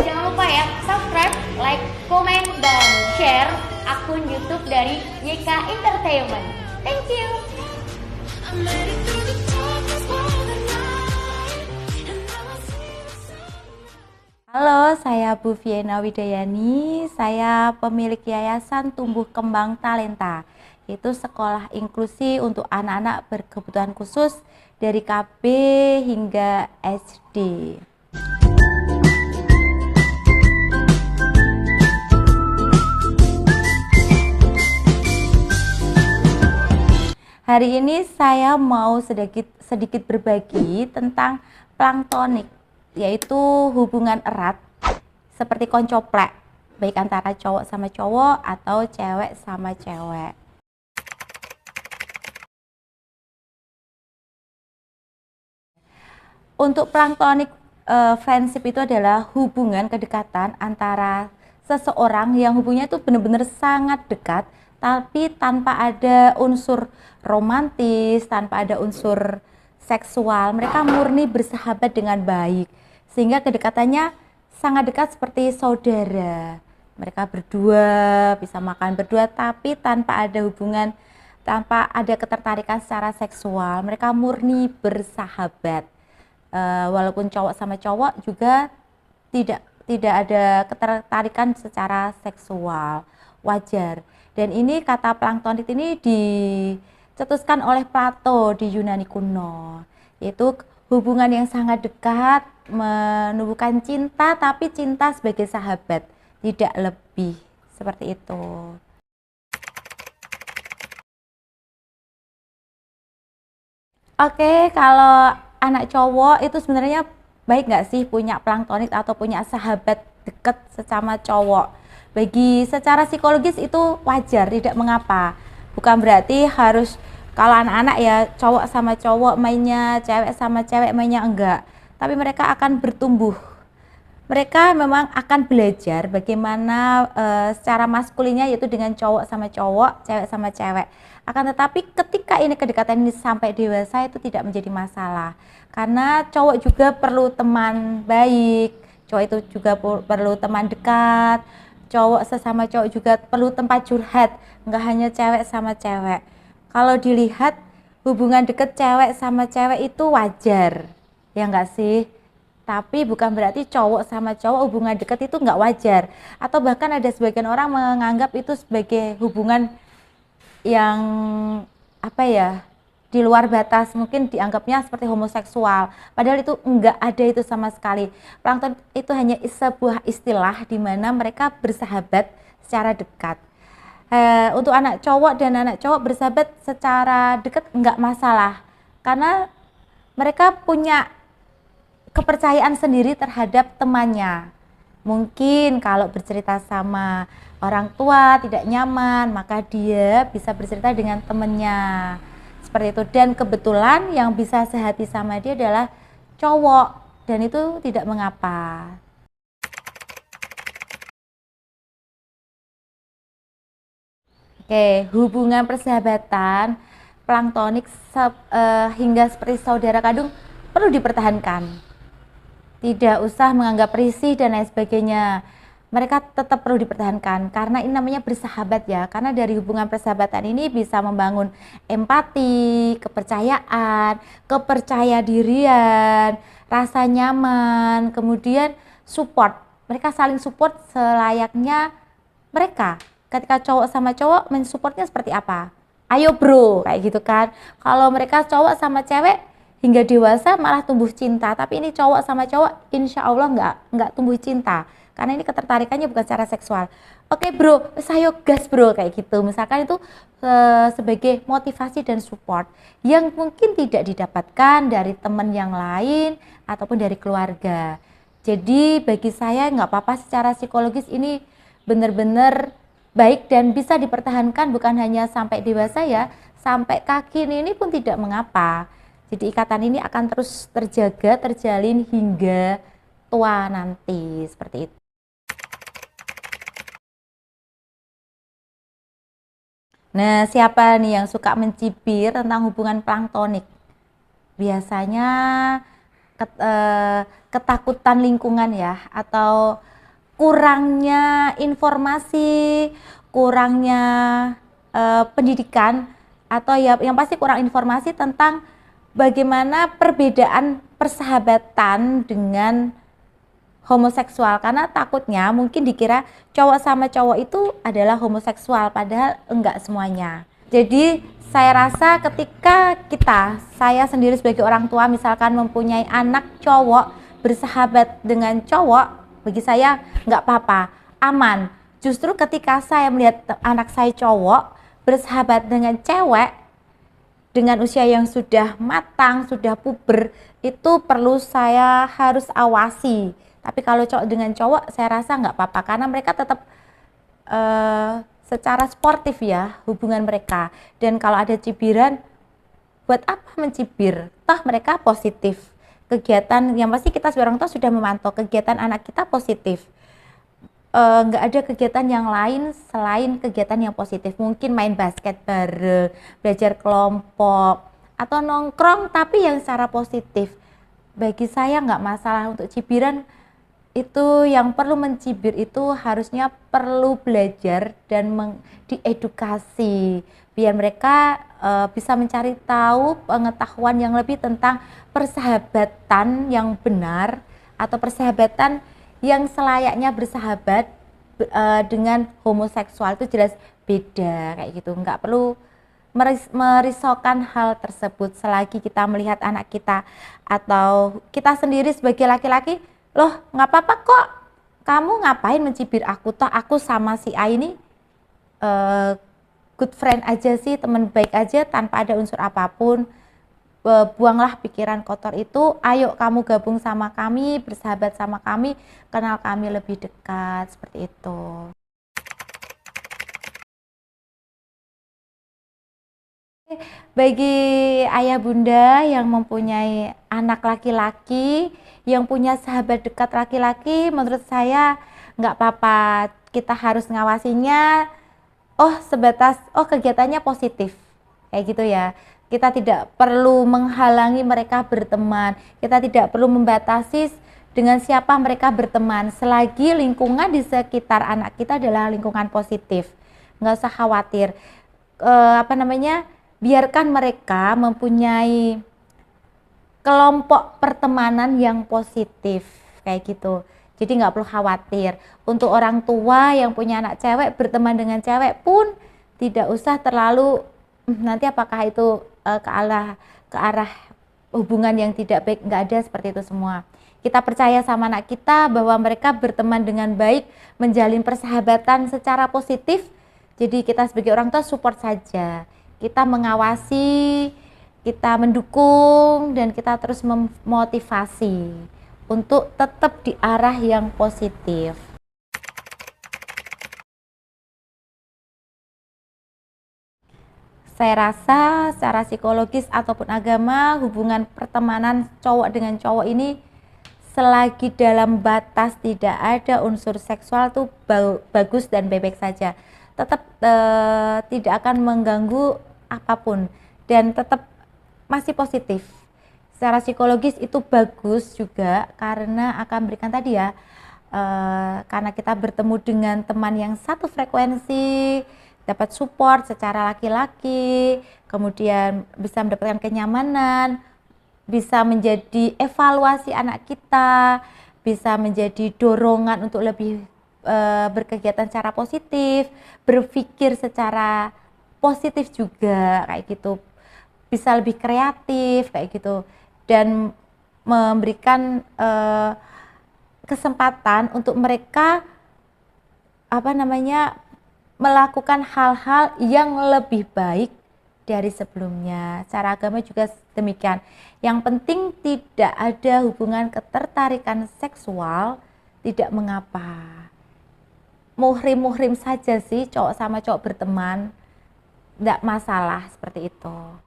Jangan lupa ya, subscribe, like, komen, dan share akun YouTube dari YK Entertainment. Thank you. Halo, saya Bu Viena Widayani. Saya pemilik Yayasan Tumbuh Kembang Talenta. Itu sekolah inklusi untuk anak-anak berkebutuhan khusus dari KB hingga SD. Hari ini saya mau sedikit berbagi tentang planktonik, yaitu hubungan erat seperti koncoplek, baik antara cowok sama cowok atau cewek sama cewek. Untuk planktonik friendship itu adalah hubungan kedekatan antara seseorang yang hubungannya itu benar-benar sangat dekat, tapi tanpa ada unsur romantis, tanpa ada unsur seksual. Mereka murni bersahabat dengan baik, sehingga kedekatannya sangat dekat seperti saudara. Mereka berdua bisa makan berdua, tapi tanpa ada hubungan, tanpa ada ketertarikan secara seksual. Mereka murni bersahabat. Walaupun cowok sama cowok juga tidak ada ketertarikan secara seksual, wajar. Dan ini kata planktonik ini dicetuskan oleh Plato di Yunani kuno, yaitu hubungan yang sangat dekat, menumbuhkan cinta, tapi cinta sebagai sahabat, tidak lebih, seperti itu. Oke, kalau anak cowok itu sebenarnya baik nggak sih punya planktonik atau punya sahabat dekat sesama cowok? Bagi secara psikologis itu wajar, tidak mengapa. Bukan berarti harus kalau anak-anak ya cowok sama cowok mainnya, cewek sama cewek mainnya, enggak. Tapi mereka akan bertumbuh. Mereka memang akan belajar bagaimana secara maskulinnya, yaitu dengan cowok sama cowok, cewek sama cewek. Akan tetapi ketika ini kedekatan ini sampai dewasa itu tidak menjadi masalah. Karena cowok juga perlu teman baik, cowok itu juga perlu teman dekat. Cowok sesama cowok juga perlu tempat curhat, nggak hanya cewek sama cewek. Kalau dilihat hubungan deket cewek sama cewek itu wajar, ya nggak sih? Tapi bukan berarti cowok sama cowok hubungan deket itu nggak wajar. Atau bahkan ada sebagian orang menganggap itu sebagai hubungan yang apa ya, di luar batas, mungkin dianggapnya seperti homoseksual, padahal itu enggak ada itu sama sekali. Plankton itu hanya sebuah istilah di mana mereka bersahabat secara dekat. Untuk anak cowok dan anak cowok bersahabat secara dekat enggak masalah, karena mereka punya kepercayaan sendiri terhadap temannya. Mungkin kalau bercerita sama orang tua tidak nyaman, maka dia bisa bercerita dengan temannya. Seperti itu. Dan kebetulan yang bisa sehati sama dia adalah cowok, dan itu tidak mengapa. Oke, hubungan persahabatan planktonik hingga seperti saudara kandung perlu dipertahankan. Tidak usah menganggap risih dan lain sebagainya. Mereka tetap perlu dipertahankan karena ini namanya bersahabat ya. Karena dari hubungan persahabatan ini bisa membangun empati, kepercayaan, kepercayadirian, rasa nyaman, kemudian support. Mereka saling support selayaknya mereka. Ketika cowok sama cowok mensupportnya seperti apa? Ayo bro, kayak gitu kan. Kalau mereka cowok sama cewek hingga dewasa malah tumbuh cinta, tapi ini cowok sama cowok insya Allah nggak tumbuh cinta. Karena ini ketertarikannya bukan secara seksual. Oke bro, ayo gas bro, kayak gitu. Misalkan itu sebagai motivasi dan support yang mungkin tidak didapatkan dari teman yang lain ataupun dari keluarga. Jadi bagi saya nggak apa-apa, secara psikologis ini benar-benar baik dan bisa dipertahankan bukan hanya sampai dewasa ya, sampai kaki ini pun tidak mengapa. Jadi ikatan ini akan terus terjaga, terjalin hingga tua nanti, seperti itu. Nah, siapa nih yang suka mencibir tentang hubungan planktonik? Biasanya ketakutan lingkungan ya, atau kurangnya informasi, kurangnya pendidikan, atau ya yang pasti kurang informasi tentang bagaimana perbedaan persahabatan dengan homoseksual, karena takutnya mungkin dikira cowok sama cowok itu adalah homoseksual, padahal enggak semuanya. Jadi saya rasa ketika saya sendiri sebagai orang tua misalkan mempunyai anak cowok bersahabat dengan cowok, bagi saya enggak apa-apa, aman. Justru ketika saya melihat anak saya cowok bersahabat dengan cewek dengan usia yang sudah matang, sudah puber, itu perlu saya harus awasi. Tapi kalau cowok dengan cowok, saya rasa nggak apa-apa, karena mereka tetap secara sportif ya hubungan mereka. Dan kalau ada cibiran, buat apa mencibir? Toh mereka positif. Kegiatan yang pasti kita sebagai orang tua sudah memantau kegiatan anak kita positif. Nggak ada kegiatan yang lain selain kegiatan yang positif. Mungkin main basket bareng, belajar kelompok, atau nongkrong tapi yang secara positif. Bagi saya nggak masalah. Untuk cibiran itu, yang perlu mencibir itu harusnya perlu belajar dan diedukasi biar mereka bisa mencari tahu pengetahuan yang lebih tentang persahabatan yang benar atau persahabatan yang selayaknya bersahabat dengan homoseksual. Itu jelas beda kayak gitu. Nggak perlu merisaukan hal tersebut selagi kita melihat anak kita atau kita sendiri sebagai laki-laki, loh nggak apa-apa kok, kamu ngapain mencibir aku, toh aku sama si A ini good friend aja sih, teman baik aja tanpa ada unsur apapun. Buanglah pikiran kotor itu, ayo kamu gabung sama kami, bersahabat sama kami, kenal kami lebih dekat, seperti itu. Bagi ayah bunda yang mempunyai anak laki-laki, yang punya sahabat dekat laki-laki, menurut saya nggak apa-apa, kita harus ngawasinya. Oh sebatas, oh kegiatannya positif, kayak gitu ya. Kita tidak perlu menghalangi mereka berteman, kita tidak perlu membatasi dengan siapa mereka berteman, selagi lingkungan di sekitar anak kita adalah lingkungan positif. Nggak usah khawatir, biarkan mereka mempunyai kelompok pertemanan yang positif, kayak gitu. Jadi nggak perlu khawatir. Untuk orang tua yang punya anak cewek berteman dengan cewek pun tidak usah terlalu nanti apakah itu ke arah hubungan yang tidak baik, nggak ada seperti itu semua. Kita percaya sama anak kita bahwa mereka berteman dengan baik, menjalin persahabatan secara positif. Jadi kita sebagai orang tua support saja. Kita mengawasi, kita mendukung, dan kita terus memotivasi untuk tetap di arah yang positif. Saya rasa secara psikologis ataupun agama, hubungan pertemanan cowok dengan cowok ini selagi dalam batas tidak ada unsur seksual tuh bagus dan bebek saja. Tetap tidak akan mengganggu apapun dan tetap masih positif. Secara psikologis itu bagus juga karena akan memberikan tadi ya, karena kita bertemu dengan teman yang satu frekuensi, dapat support secara laki-laki, kemudian bisa mendapatkan kenyamanan, bisa menjadi evaluasi anak kita, bisa menjadi dorongan untuk lebih berkegiatan secara positif, berpikir secara positif juga kayak gitu, bisa lebih kreatif kayak gitu, dan memberikan kesempatan untuk mereka melakukan hal-hal yang lebih baik dari sebelumnya. Secara agama juga demikian. Yang penting tidak ada hubungan ketertarikan seksual, tidak mengapa. Muhrim-muhrim saja sih cowok sama cowok berteman. tidak masalah seperti itu.